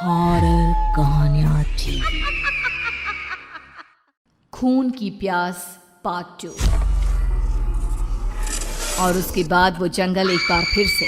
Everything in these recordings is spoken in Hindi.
हॉरर कहानियां थी। खून की प्यास पार्ट 2। और उसके बाद वो जंगल एक बार फिर से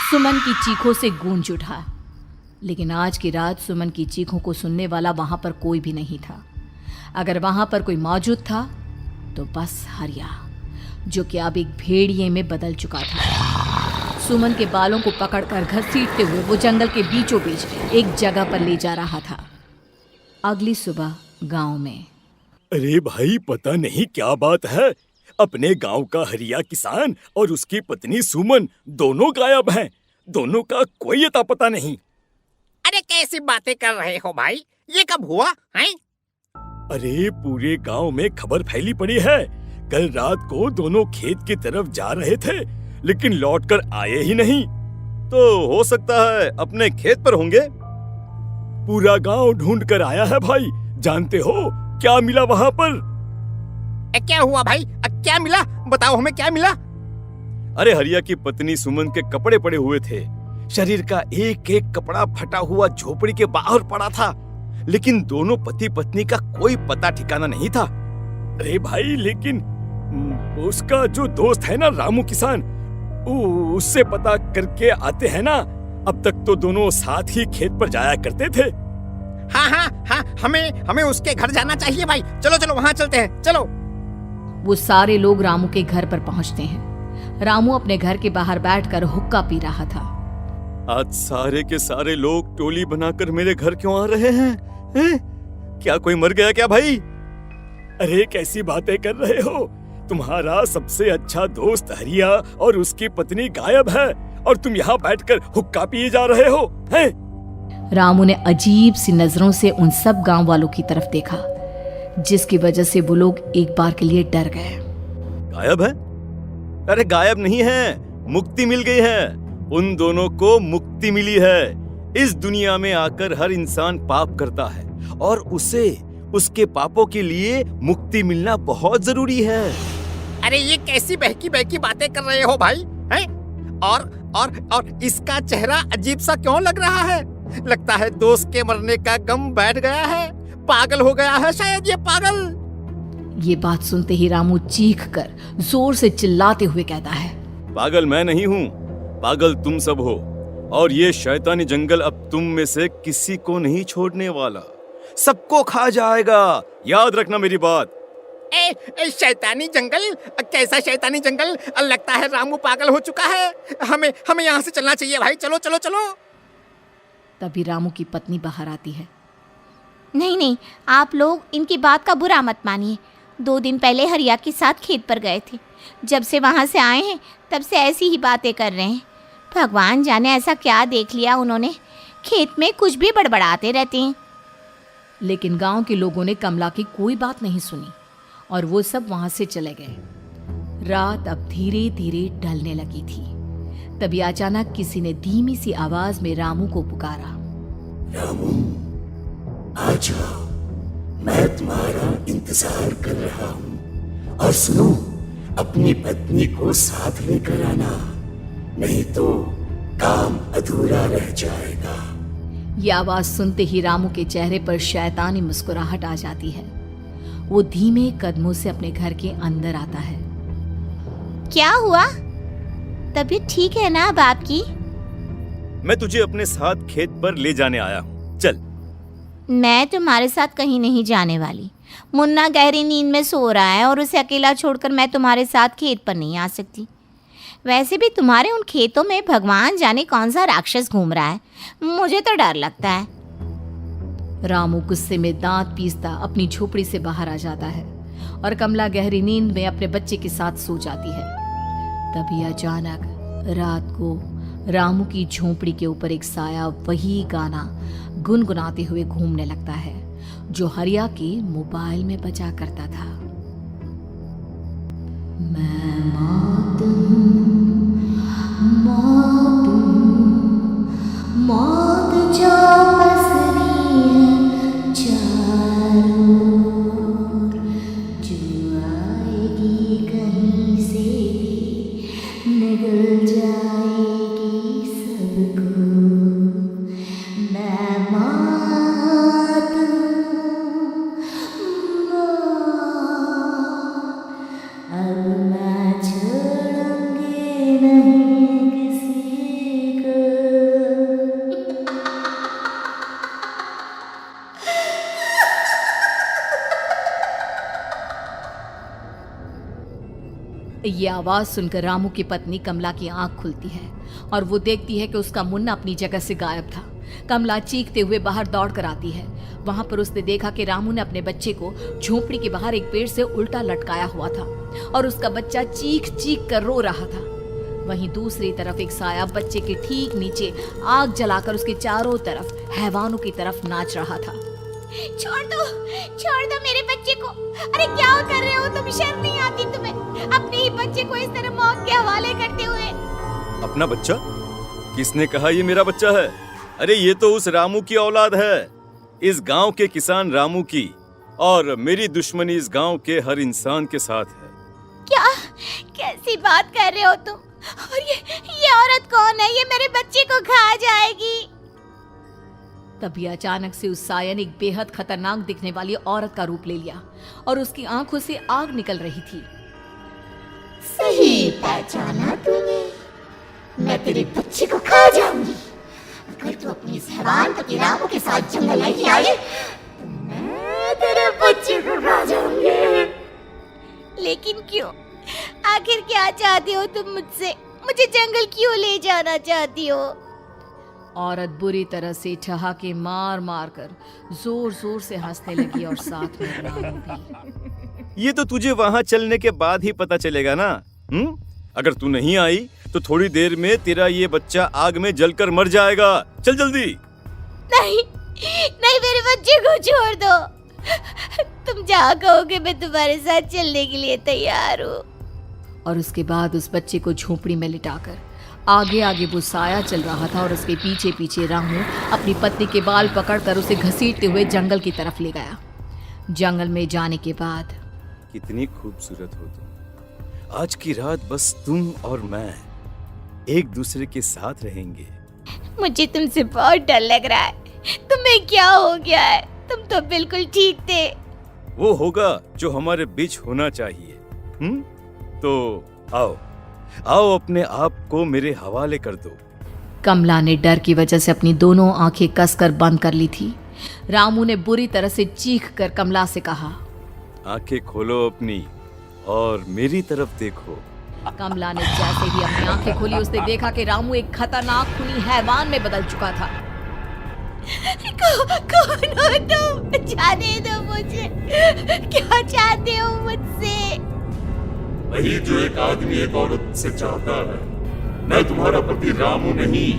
सुमन की चीखों से गूंज उठा। लेकिन आज की रात सुमन की चीखों को सुनने वाला वहां पर कोई भी नहीं था। अगर वहां पर कोई मौजूद था तो बस हरिया, जो कि अब एक भेड़िए में बदल चुका था। सुमन के बालों को पकड़कर घसीटते हुए वो जंगल के बीचों बीच एक जगह पर ले जा रहा था। अगली सुबह गांव में। अरे भाई, पता नहीं क्या बात है, अपने गांव का हरिया किसान और उसकी पत्नी सुमन दोनों गायब हैं। दोनों का कोई अता पता नहीं। अरे कैसी बातें कर रहे हो भाई, ये कब हुआ है? अरे पूरे गांव में खबर फैली पड़ी है। कल रात को दोनों खेत की तरफ जा रहे थे, लेकिन लौटकर आए ही नहीं। तो हो सकता है अपने खेत पर होंगे। पूरा गांव ढूंढ कर आया है भाई। जानते हो क्या मिला वहां पर? क्या हुआ भाई? क्या मिला? बताओ हमें, क्या मिला? अरे हरिया की पत्नी सुमन के कपड़े पड़े हुए थे। शरीर का एक एक कपड़ा फटा हुआ झोपड़ी के बाहर पड़ा था, लेकिन दोनों पति पत्नी का कोई पता ठिकाना नहीं था। अरे भाई, लेकिन उसका जो दोस्त है ना रामू किसान, उससे पता करके आते हैं ना। अब तक तो दोनों साथ ही खेत पर जाया करते थे। हाँ, हमें उसके घर जाना चाहिए भाई। चलो वहाँ चलते हैं, चलो। वो सारे लोग रामू के घर पर पहुंचते हैं। रामू अपने घर के बाहर बैठकर हुक्का पी रहा था। आज सारे के सारे लोग टोली बनाकर मेरे घर क्यों आ रहे हैं? क्या कोई मर गया क्या भाई? अरे कैसी बातें कर रहे हो? तुम्हारा सबसे अच्छा दोस्त हरिया और उसकी पत्नी गायब है और तुम यहाँ बैठकर हुक्का पिए जा रहे हो, हैं? रामू ने अजीब सी नजरों से उन सब गांव वालों की तरफ देखा, जिसकी वजह से वो लोग एक बार के लिए डर गए। गायब है? अरे गायब नहीं है, मुक्ति मिल गई है। उन दोनों को मुक्ति मिली है। इस दुनिया में आकर हर इंसान पाप करता है और उसे उसके पापों के लिए मुक्ति मिलना बहुत जरूरी है। अरे ये कैसी बहकी बातें कर रहे हो भाई, हैं? और इसका चेहरा अजीब सा क्यों लग रहा है? लगता है दोस्त के मरने का गम बैठ गया है। पागल हो गया है शायद ये पागल। ये बात सुनते ही रामू चीख कर जोर से चिल्लाते हुए कहता है, पागल मैं नहीं हूँ, पागल तुम सब हो। और ये शैतानी जंगल अब तुम में से किसी को नहीं छोड़ने वाला, सबको खा जाएगा। याद रखना मेरी बात। शैतानी जंगल? कैसा शैतानी जंगल? लगता है रामू पागल हो चुका है। हमें यहाँ से चलना चाहिए भाई। चलो। तभी रामू की पत्नी बाहर आती है। नहीं, आप लोग इनकी बात का बुरा मत मानिए। 2 दिन पहले हरिया के साथ खेत पर गए थे। जब से वहाँ से आए हैं तब से ऐसी ही बातें कर रहे हैं। भगवान जाने ऐसा क्या देख लिया उन्होंने, खेत में कुछ भी बड़बड़ाते रहते हैं। लेकिन गांव के लोगों ने कमला की कोई बात नहीं सुनी और वो सब वहां से चले गए। रात अब धीरे धीरे ढलने लगी थी। तभी अचानक किसी ने धीमी सी आवाज में रामू को पुकारा। रामू, आ जाओ, मैं तुम्हारा इंतजार कर रहा हूँ। और सुनो, अपनी पत्नी को साथ लेकर आना, नहीं तो काम अधूरा रह जाएगा। ये आवाज सुनते ही रामू के चेहरे पर शैतानी मुस्कुराहट आ जाती है। वो धीमे कदमों से अपने घर के अंदर आता है। क्या हुआ? तबीयत ठीक है ना अब आपकी? मैं तुझे अपने साथ खेत पर ले जाने आया हूँ, चल। मैं तुम्हारे साथ कहीं नहीं जाने वाली। मुन्ना गहरी नींद में सो रहा है और उसे अकेला छोड़कर मैं तुम्हारे साथ खेत पर नहीं आ सकती। वैसे भी तुम्हारे उन खेतों में भगवान जाने कौन सा राक्षस घूम रहा है, मुझे तो डर लगता है। रामू गुस्से में दांत पीसता अपनी झोपड़ी से बाहर आ जाता है और कमला गहरी नींद में अपने बच्चे के साथ सो जाती है। तभी अचानक रात को रामू की झोपड़ी के ऊपर एक साया वही गाना गुनगुनाते हुए घूमने लगता है जो हरिया के मोबाइल में बजा करता था। मैं मौत जो पसरी है चारों ओर, जो आएगी कहीं से भी निगल जाएगी सबको। मैं ये आवाज सुनकर रामू की पत्नी कमला की आंख खुलती है और वो देखती है कि उसका मुन्ना अपनी जगह से गायब था। कमला चीखते हुए बाहर दौड़ कर आती है। वहां पर उसने देखा कि रामू ने अपने बच्चे को झोपड़ी के बाहर एक पेड़ से उल्टा लटकाया हुआ था और उसका बच्चा चीख चीख कर रो रहा था। वहीं दूसरी तरफ एक साया बच्चे के ठीक नीचे आग जलाकर उसके चारों तरफ हैवानों की तरफ नाच रहा था। छोड़ दो मेरे बच्चे को। अरे क्या कर रहे हो तुम? शर्म नहीं आती तुम्हें? अपने ही बच्चे को इस तरह मौत के हवाले करते हुए। अपना बच्चा? किसने कहा ये मेरा बच्चा है? अरे ये तो उस रामू की औलाद है, इस गांव के किसान रामू की, और मेरी दुश्मनी इस गांव के हर इंसान के साथ है। क्या? कैसी बात कर रहे हो तुम? और ये औरत कौन है? ये मेरे बच्चे को खा जाएगी। तभी अचानक से उस साया ने एक बेहद खतरनाक दिखने वाली औरत का रूप ले लिया और उसकी आंखों से आग निकल रही थी। सही पहचाना तूने, मैं तेरे बच्चे को खा जाऊंगी। अगर तू अपनी इस हैवान पति रामू के साथ जंगल नहीं आई, तो मैं तेरे बच्चे को खा जाऊंगी। लेकिन क्यों? आखिर क्या चाहती हो तुम मुझसे? मुझे जंगल क्यों ले जाना चाहती हो? औरत बुरी तरह से ठहाके मार मार कर जोर जोर से हंसने लगी और साथ में रामू भी। ये तो तुझे वहाँ चलने के बाद ही पता चलेगा ना। अगर तू नहीं आई तो थोड़ी देर में तेरा ये बच्चा आग में जलकर मर जाएगा। चल जल्दी। नहीं, मेरे बच्चे को छोड़ दो। तुम जहाँ कहोगे मैं तुम्हारे साथ चलने के लिए तैयार हूँ। और उसके बाद उस बच्चे को झोपड़ी में लिटाकर आगे आगे वो साया चल रहा था और उसके पीछे पीछे रामू अपनी पत्नी के बाल पकड़कर उसे घसीटते हुए जंगल की तरफ ले गया। जंगल में जाने के बाद, कितनी खूबसूरत हो तुम। आज की रात बस तुम और मैं एक दूसरे के साथ रहेंगे। मुझे तुमसे बहुत डर लग रहा है। तुम्हें क्या हो गया है? तुम तो बिल्कुल ठीक थे। वो होगा जो हमारे बीच होना चाहिए। तो आओ अपने आप को मेरे हवाले कर दो। कमला ने डर की वजह से अपनी दोनों आंखें कसकर बंद कर ली थी। रामू ने बुरी तरह से चीख कर कमला से कहा, आंखें खोलो अपनी और मेरी तरफ देखो। कमला ने जैसे ही अपनी आंखें खोली उसने देखा कि रामू एक खतरनाक खूनी हैवान में बदल चुका था। कौन हो तुम? जाने दो मुझे। क्या चाहते हो मुझसे? वही जो एक आदमी एक औरत से चाहता है। मैं तुम्हारा पति रामू नहीं,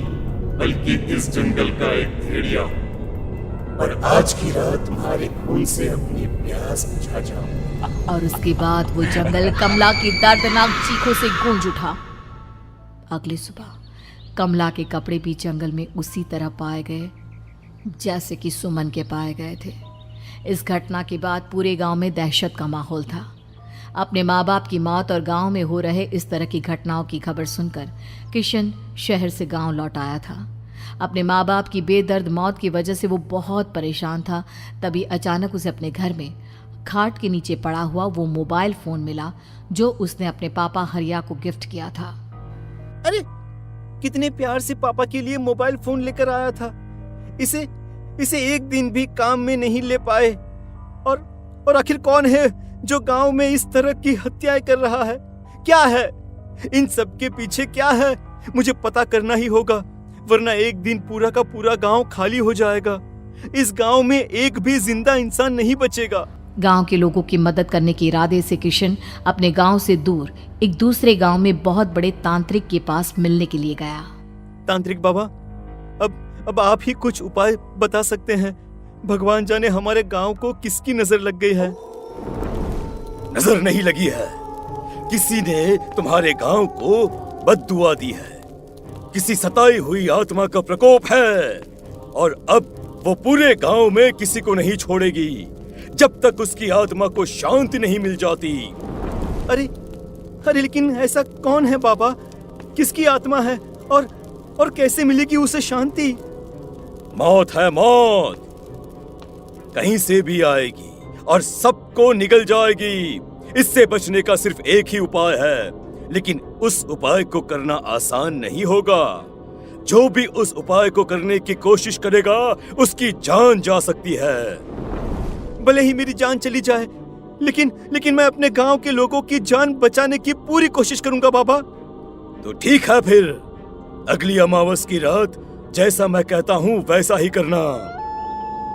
बल्कि इस जंगल का एक भेड़िया हूँ, और आज की रात तुम्हारे खून से अपनी प्यास बुझा जाऊं। और उसके बाद वो जंगल कमला की दर्दनाक चीखों से गूंज उठा। अगली सुबह कमला के कपड़े भी जंगल में उसी तरह पाए गए जैसे कि सुमन के पाए गए थे। इस घटना के बाद पूरे गांव में दहशत का माहौल था। अपने माँ बाप की मौत और गांव में हो रहे इस तरह की घटनाओं की खबर सुनकर किशन शहर से गांव लौट आया था। अपने माँ बाप की बेदर्द मौत की वजह से वो बहुत परेशान था। तभी अचानक उसे अपने घर में खाट के नीचे पड़ा हुआ वो मोबाइल फोन मिला जो उसने अपने पापा हरिया को गिफ्ट किया था। अरे कितने प्यार से पापा के लिए मोबाइल फोन लेकर आया था। इसे एक दिन भी काम में नहीं ले पाए। और आखिर कौन है जो गांव में इस तरह की हत्याएं कर रहा है? क्या है इन सब के पीछे? क्या है? मुझे पता करना ही होगा, वरना एक दिन पूरा का पूरा गांव खाली हो जाएगा। इस गांव में एक भी जिंदा इंसान नहीं बचेगा। गांव के लोगों की मदद करने के इरादे से किशन अपने गांव से दूर एक दूसरे गांव में बहुत बड़े तांत्रिक के पास मिलने के लिए गया। तांत्रिक बाबा, अब आप ही कुछ उपाय बता सकते हैं। भगवान जाने हमारे गांव को किसकी नजर लग गई है। नजर नहीं लगी है, किसी ने तुम्हारे गांव को बद्दुआ दी है। किसी सताई हुई आत्मा का प्रकोप है और अब वो पूरे गांव में किसी को नहीं छोड़ेगी जब तक उसकी आत्मा को शांति नहीं मिल जाती। अरे लेकिन ऐसा कौन है बाबा? किसकी आत्मा है और कैसे मिलेगी उसे शांति? मौत है मौत, कहीं से भी आएगी और सबको निगल जाएगी। इससे बचने का सिर्फ एक ही उपाय है, लेकिन उस उपाय को करना आसान नहीं होगा। जो भी उस उपाय को करने की कोशिश करेगा उसकी जान जा सकती है। भले ही मेरी जान चली जाए, लेकिन मैं अपने गांव के लोगों की जान बचाने की पूरी कोशिश करूंगा बाबा। तो ठीक है, फिर अगली अमावस की रात जैसा मैं कहता हूँ वैसा ही करना।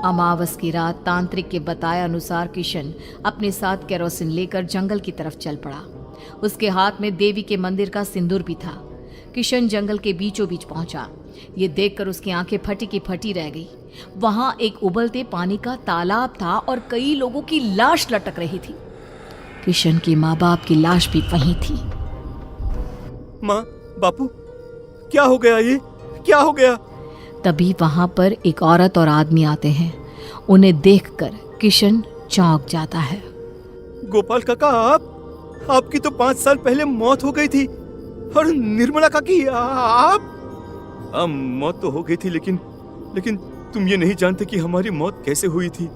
अमावस की रात तांत्रिक के बताए अनुसार किशन अपने साथ केरोसिन लेकर जंगल की तरफ चल पड़ा। उसके हाथ में देवी के मंदिर का सिंदूर भी था। किशन जंगल के बीचों बीच पहुंचा। ये देखकर उसकी आंखें फटी की फटी रह गई। वहां एक उबलते पानी का तालाब था और कई लोगों की लाश लटक रही थी। किशन के माँ बाप की लाश भी वहीं थी। माँ, बापू, क्या हो गया? ये क्या हो गया? तभी वहां पर एक औरत और आदमी आते हैं। उन्हें देखकर किशन चौंक जाता है। गोपाल काका, आपकी तो 5 साल पहले मौत हो गई थी। और निर्मला काकी, आप? मौत तो हो गई थी, लेकिन तुम ये नहीं जानते कि हमारी मौत कैसे हुई थी।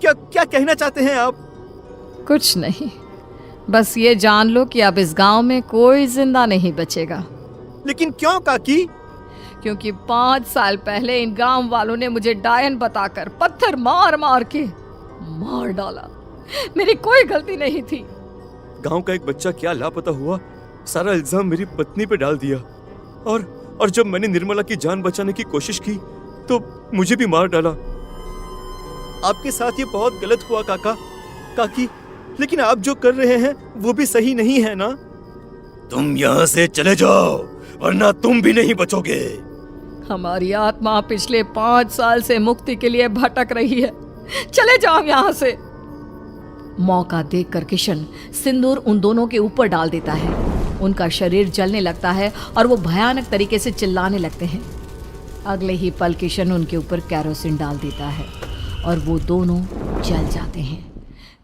क्या कहना चाहते हैं आप? कुछ नहीं, बस ये जान लो कि अब इस गांव में कोई जिंदा नहीं बचेगा। लेकिन क्यों काकी? क्योंकि 5 साल पहले इन गांव वालों ने मुझे डायन बताकर पत्थर मार मार के मार डाला। मेरी कोई गलती नहीं थी। गांव का एक बच्चा क्या लापता हुआ, सारा इल्जाम मेरी पत्नी पे डाल दिया। और जब मैंने निर्मला की जान बचाने की कोशिश की तो मुझे भी मार डाला। आपके साथ ये बहुत गलत हुआ काकी, लेकिन आप जो कर रहे हैं वो भी सही नहीं है ना? तुम यहाँ से चले जाओ वरना तुम भी नहीं बचोगे। हमारी आत्मा पिछले 5 साल से मुक्ति के लिए भटक रही है। चले जाओ यहाँ से। मौका देखकर किशन सिंदूर उन दोनों के ऊपर डाल देता है। उनका शरीर जलने लगता है और वो भयानक तरीके से चिल्लाने लगते हैं। अगले ही पल किशन उनके ऊपर केरोसिन डाल देता है और वो दोनों जल जाते हैं।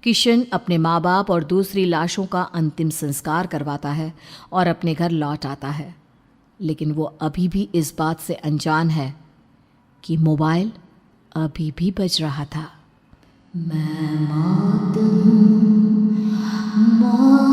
किशन अपने माँ बाप और दूसरी लाशों का अंतिम संस्कार करवाता है और अपने घर लौट आता है। लेकिन वो अभी भी इस बात से अनजान है कि मोबाइल अभी भी बज रहा था। मैं मौत हूँ, मौत